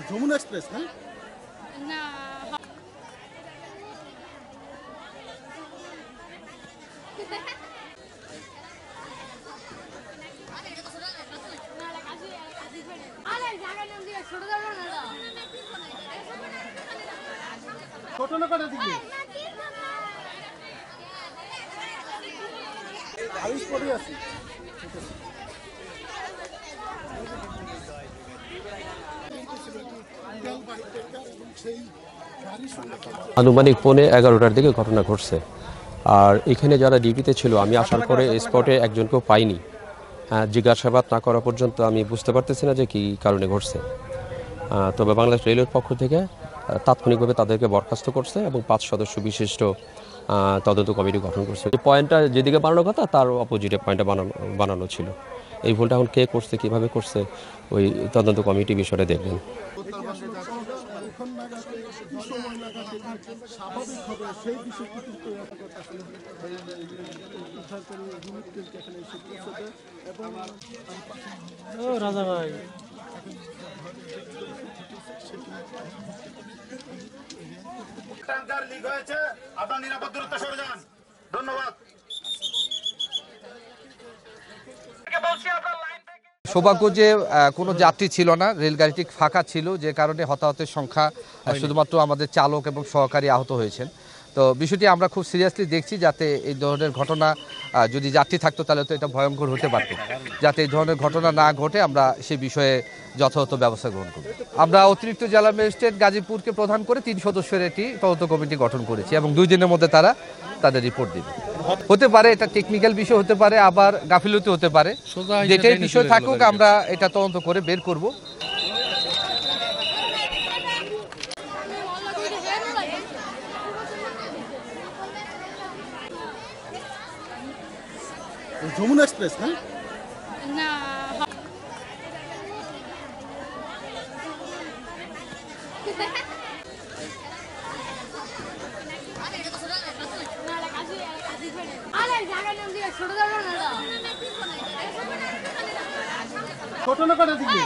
Jamuna express না? না ছোট না কাটা দিকে আইস পড়ে আছে। আনুমানিক 11:15টার দিকে ঘটনা ঘটছে। আর এখানে যারা ডিউটিতে ছিল, আমি আসার পরে স্পটে একজনকেও পাইনি। জিজ্ঞাসাবাদ না করা পর্যন্ত আমি বুঝতে পারতেছি না যে কী কারণে ঘটছে। তবে বাংলাদেশ রেলওয়ের পক্ষ থেকে তাৎক্ষণিকভাবে তাদেরকে বরখাস্ত করছে এবং 5 সদস্য বিশিষ্ট তদন্ত কমিটি গঠন করছে। এই পয়েন্টটা যেদিকে বানানোর কথা তার অপোজিটে পয়েন্টটা বানানো ছিল। এই ভুলটা এখন কে করছে, কীভাবে করছে, ওই তদন্ত কমিটি বিষয়টা দেখবেন। রাজা ভাই ট্যাঙ্কার লিক হয়েছে, আপনার নিরাপদ দূরত্বে সরে যান। ধন্যবাদ। সৌভাগ্য যে কোনো যাত্রী ছিল না, রেলগাড়িটি ফাঁকা ছিল, যে কারণে হতাহতের সংখ্যা শুধুমাত্র আমাদের চালক এবং সহকারী আহত হয়েছেন। তো বিষয়টি আমরা খুব সিরিয়াসলি দেখছি, যাতে এই ধরনের ঘটনা যদি যাত্রী থাকতো তাহলে তো এটা ভয়ঙ্কর হতে পারত। যাতে এই ধরনের ঘটনা না ঘটে আমরা সেই বিষয়ে যথাযথ ব্যবস্থা গ্রহণ করব। আমরা অতিরিক্ত জেলা ম্যাজিস্ট্রেট গাজীপুরকে প্রধান করে 3 সদস্যের একটি তদন্ত কমিটি গঠন করেছি এবং 2 দিনের মধ্যে তারা তাদের রিপোর্ট দেবে। হতে পারে এটা টেকনিক্যাল বিষয় হতে পারে, আবার গাফিলতি হতে পারে, যেটাই বিষয় থাকুক আমরা এটা তদন্ত করে বের করব। যমুনা এক্সপ্রেস না? না ছোট না কাটা দিকে